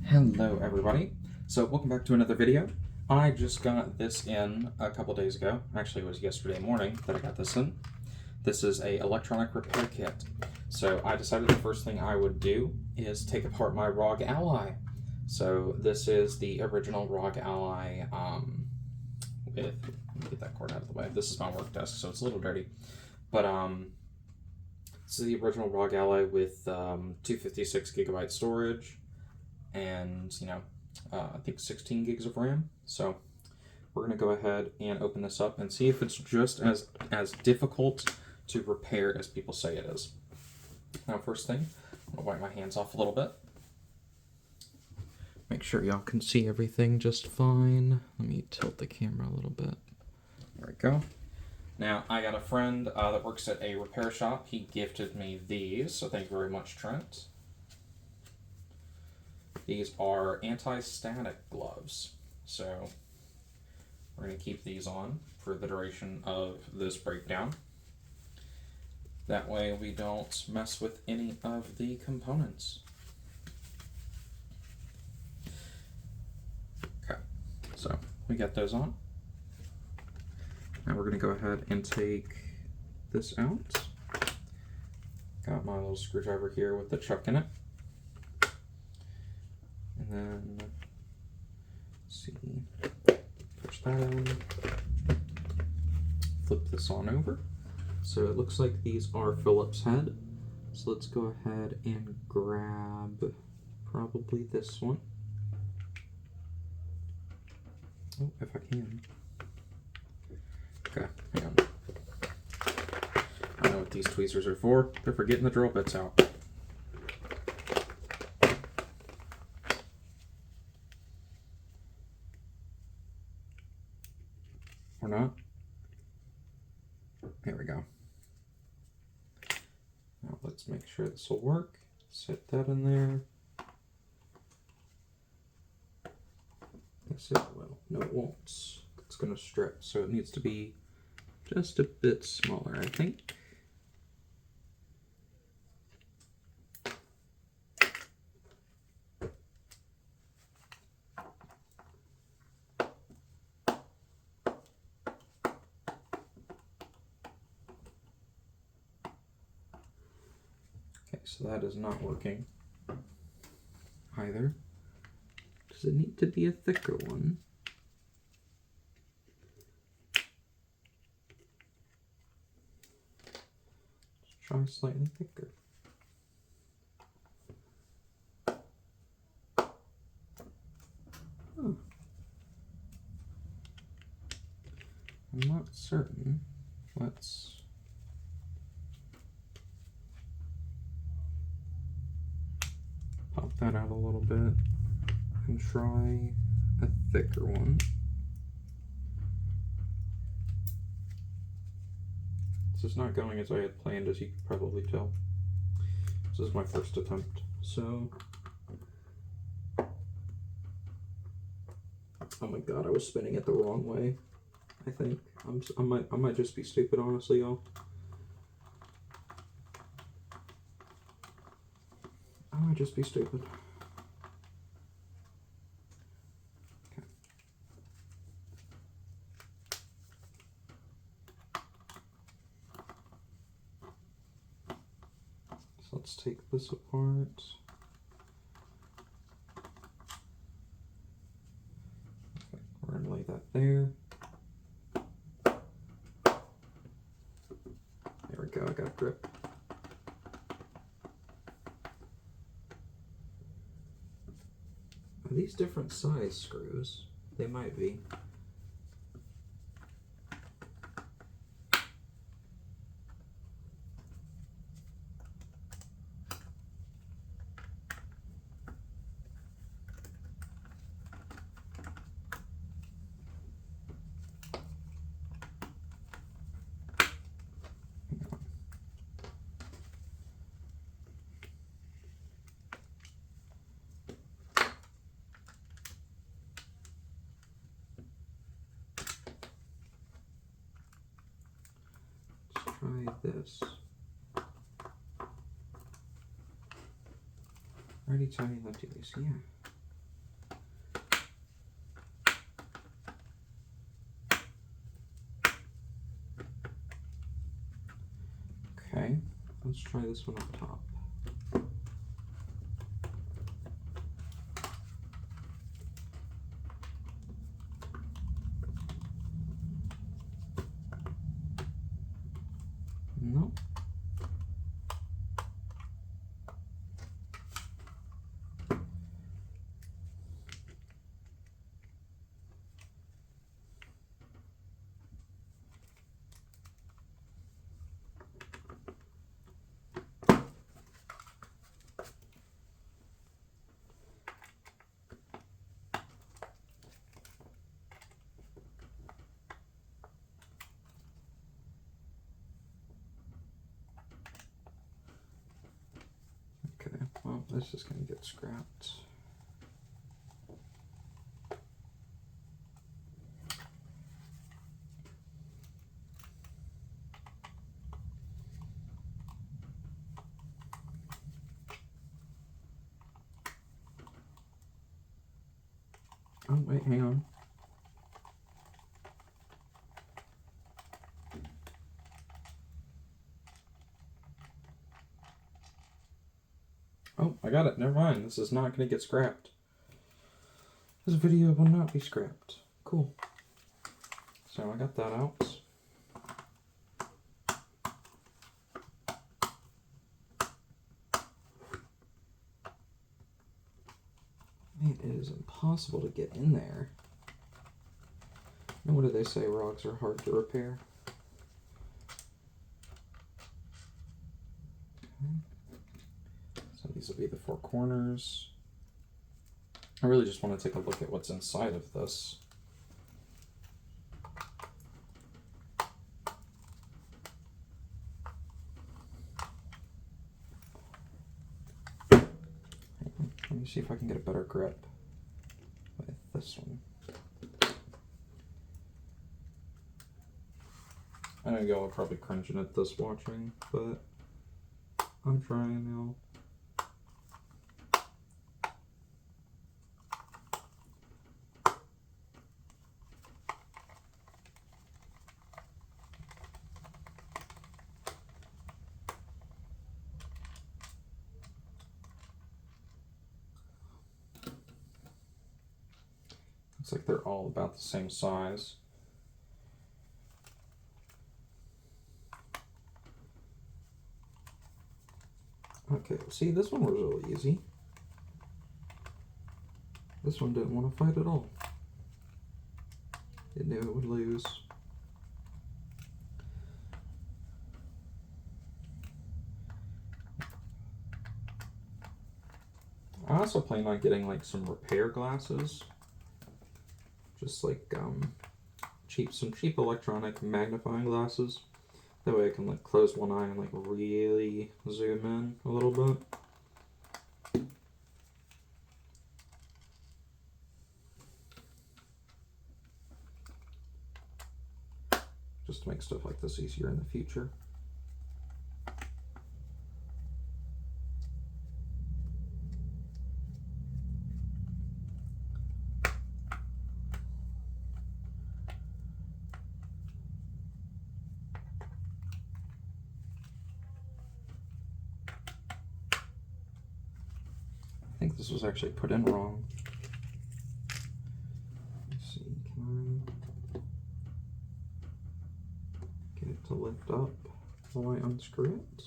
Hello everybody. So welcome back to another video. I just got this in a couple days ago. Actually, it was yesterday morning that I got this in. This is a electronic repair kit. So I decided the first thing I would do is take apart my ROG Ally. So this is the original ROG Ally let me get that cord out of the way. This is my work desk, so it's a little dirty. But this is the original ROG Ally with 256 gigabyte storage and I think 16 gigs of RAM. So we're going to go ahead and open this up and see if it's just as difficult to repair as people say it is. Now, first thing, I'm going to wipe my hands off a little bit. Make sure y'all can see everything just fine. Let me tilt the camera a little bit. There we go. Now, I got a friend that works at a repair shop. He gifted me these, so thank you very much, Trent. These are anti-static gloves, so we're going to keep these on for the duration of this breakdown. That way we don't mess with any of the components. Okay, so we got those on. Now we're going to go ahead and take this out. Got my little screwdriver here with the chuck in it. And then, let's see, push that in, flip this on over. So it looks like these are Phillips head. So let's go ahead and grab probably this one. Oh, if I can. Okay, hang on. I know what these tweezers are for. They're for getting the drill bits out. Or not. There we go. Now let's make sure this will work. Set that in there. Yes, it will. No, it won't. It's going to strip, so it needs to be just a bit smaller, I think. So that is not working either. Does it need to be a thicker one? Let's try slightly thicker. Huh. I'm not certain. Let's pop that out a little bit and try a thicker one. This is not going as I had planned, as you can probably tell. This is my first attempt, so... Oh my god, I was spinning it the wrong way, I think. I might just be stupid, honestly, y'all. I might just be stupid. Okay. So let's take this apart. Okay, we're gonna lay that there. There we go, I got grip. Are these different size screws? They might be. Try this. I already tell you how to do this, yeah. try this one up top. No. Okay, well, this is going to get scrapped. Oh, wait, hang on. Oh, I got it. Never mind. This is not going to get scrapped. This video will not be scrapped. Cool. So I got that out. Man, it is impossible to get in there. And what do they say? ROGs are hard to repair. Okay. So these will be the four corners. I really just want to take a look at what's inside of this. Let me see if I can get a better grip with this one. I know y'all are probably cringing at this watching, but I'm trying now. Looks like they're all about the same size. Okay, see, this one was really easy. This one didn't want to fight at all. It knew it would lose. I also plan on getting like some repair glasses. Just like some cheap electronic magnifying glasses. That way I can like close one eye and like really zoom in a little bit. Just to make stuff like this easier in the future. I think this was actually put in wrong. Let's see, can I get it to lift up while I unscrew it?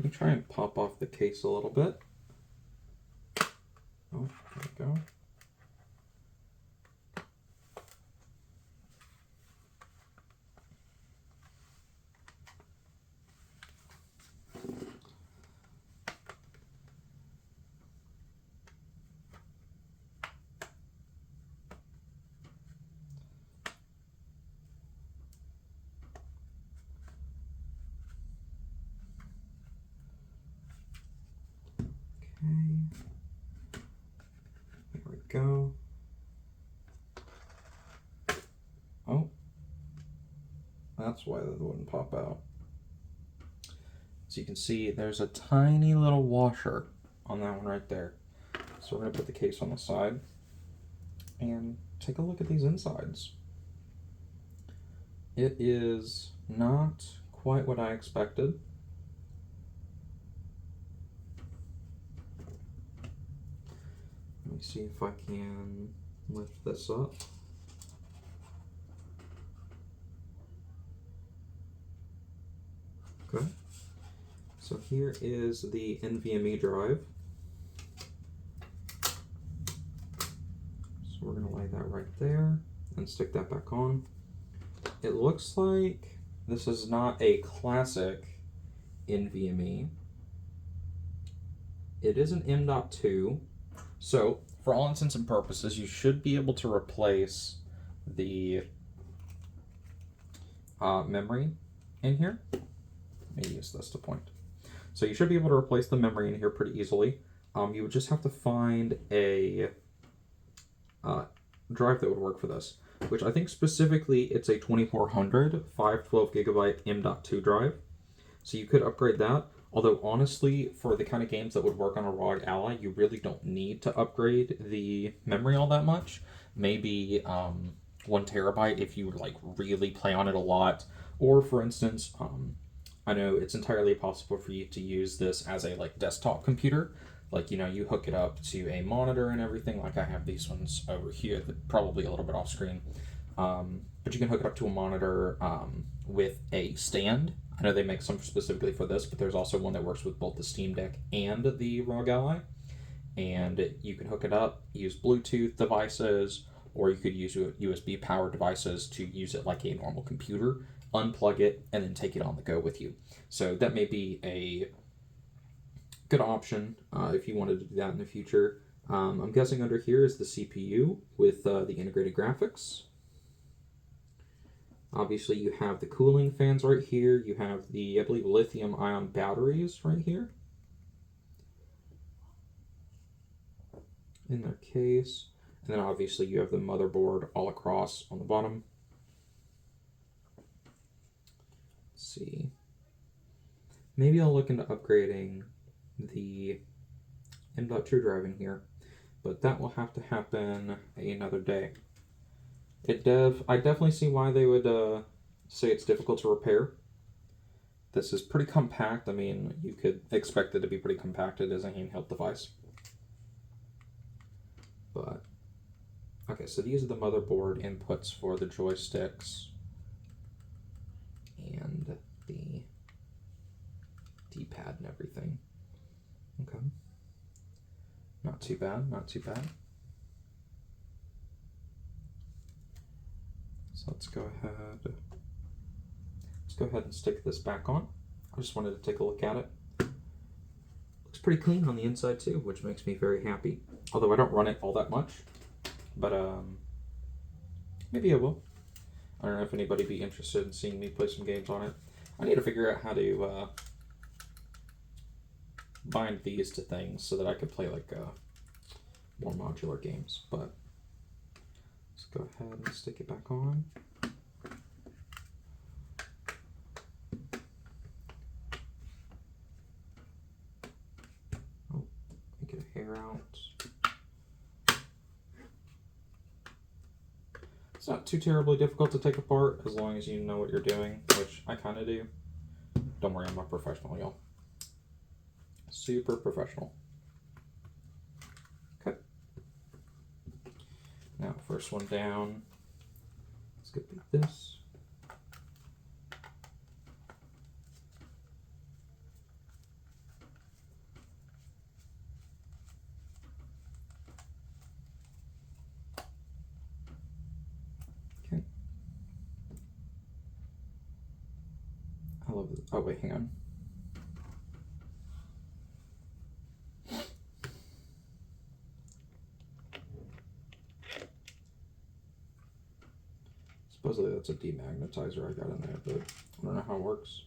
Let me try and pop off the case a little bit. Oh, there we go. There we go. Oh, that's that's why that wouldn't pop out. So you can see there's a tiny little washer on that one right there. So we're going to put the case on the side and take a look at these insides. It is not quite what I expected. Let me see if I can lift this up. Okay. So here is the NVMe drive. So we're going to lay that right there and stick that back on. It looks like this is not a classic NVMe. It is an M.2. So for all intents and purposes, you should be able to replace the memory in here. Maybe use this to point. So you should be able to replace the memory in here pretty easily. You would just have to find a drive that would work for this, which I think specifically it's a 2400 512 gigabyte M.2 drive. So you could upgrade that. Although honestly, for the kind of games that would work on a ROG Ally, you really don't need to upgrade the memory all that much. Maybe 1 terabyte if you like really play on it a lot. Or for instance, I know it's entirely possible for you to use this as a like desktop computer. Like, you know, you hook it up to a monitor and everything. Like I have these ones over here, that probably a little bit off screen. But you can hook it up to a monitor with a stand. I know they make some specifically for this, but there's also one that works with both the Steam Deck and the ROG Ally. And you can hook it up, use Bluetooth devices, or you could use USB powered devices to use it like a normal computer, unplug it, and then take it on the go with you. So that may be a good option if you wanted to do that in the future. I'm guessing under here is the CPU with the integrated graphics. Obviously, you have the cooling fans right here. You have the, I believe, lithium-ion batteries right here in their case. And then obviously you have the motherboard all across on the bottom. Let's see. Maybe I'll look into upgrading the M.2 drive in here, but that will have to happen another day. I definitely see why they would say it's difficult to repair. This is pretty compact. I mean, you could expect it to be pretty compacted as a handheld device. But, okay, so these are the motherboard inputs for the joysticks and the D-pad and everything. Okay. Not too bad, not too bad. So let's go ahead and stick this back on. I just wanted to take a look at it. Looks pretty clean on the inside too, which makes me very happy. Although I don't run it all that much, but maybe I will. I don't know if anybody would be interested in seeing me play some games on it. I need to figure out how to bind these to things so that I could play like more modular games, but let's go ahead and stick it back on. Oh, get a hair out. It's not too terribly difficult to take apart as long as you know what you're doing, which I kind of do. Don't worry, I'm not professional, y'all. Super professional. Okay. Now, first one down. Let's get this. Okay. I love this. Oh, wait, hang on. Supposedly that's a demagnetizer I got in there, but I don't know how it works.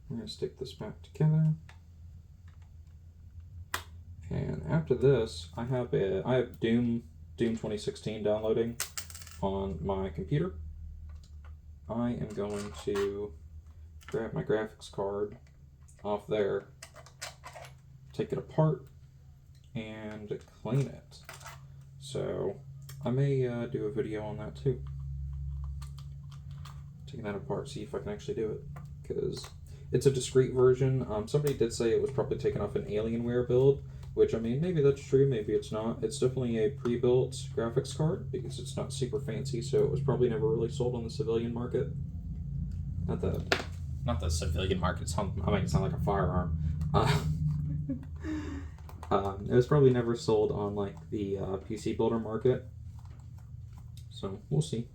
I'm going to stick this back together. And after this, I have Doom 2016 downloading on my computer. I am going to grab my graphics card off there, take it apart, and clean it. So I may do a video on that too. Taking that apart, see if I can actually do it, because it's a discrete version. Somebody did say it was probably taken off an Alienware build, which, I mean, maybe that's true, maybe it's not. It's definitely a pre-built graphics card because it's not super fancy, so it was probably never really sold on the civilian market. Not the civilian market. I make it sound like a firearm. It was probably never sold on like the PC builder market, so we'll see.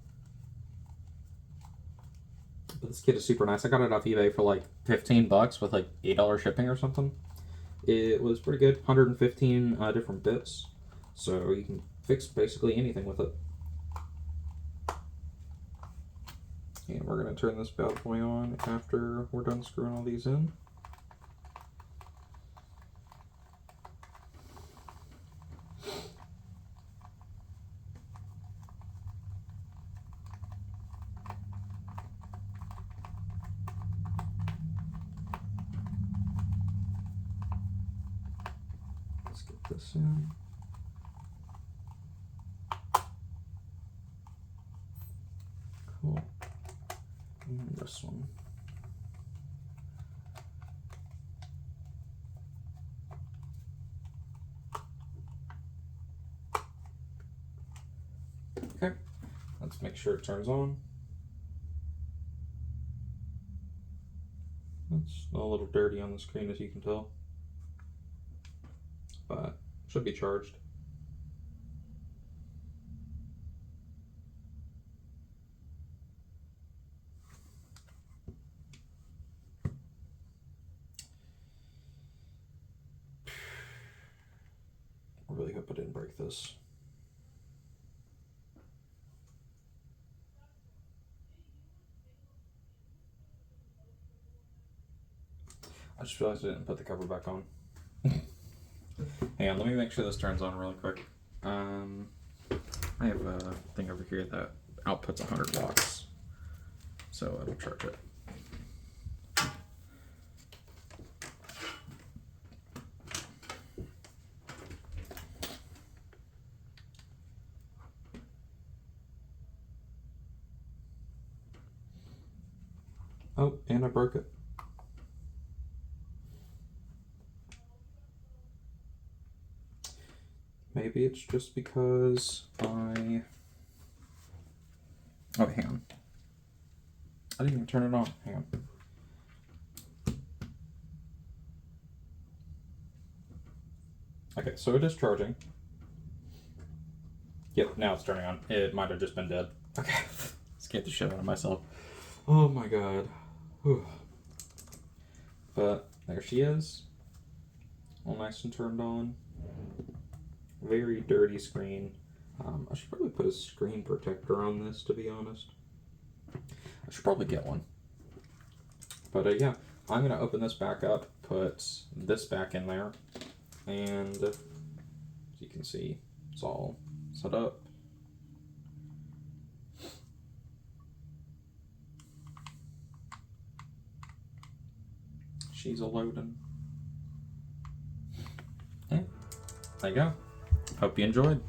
But this kit is super nice. I got it off eBay for like $15 with like $8 shipping or something. It was pretty good. 115 different bits, so you can fix basically anything with it. And we're going to turn this bad boy on after we're done screwing all these in. Let's get this in. Cool. And this one. Okay, let's make sure it turns on. It's a little dirty on the screen, as you can tell, but should be charged. I really hope I didn't break this. I just realized I didn't put the cover back on. Hang on, let me make sure this turns on really quick. I have a thing over here that outputs 100 watts, so it'll charge it. Oh, and I broke it. Maybe it's just because oh, hang on. I didn't even turn it on. Hang on. Okay, so it is charging. Yep, now it's turning on. It might have just been dead. Okay, scared the shit out of myself. Oh my god. Whew. But there she is. All nice and turned on. Very dirty screen. I should probably put a screen protector on this, to be honest. I should probably get one. But yeah, I'm going to open this back up, put this back in there, and as you can see, it's all set up. She's a loading. Yeah, there you go. Hope you enjoyed.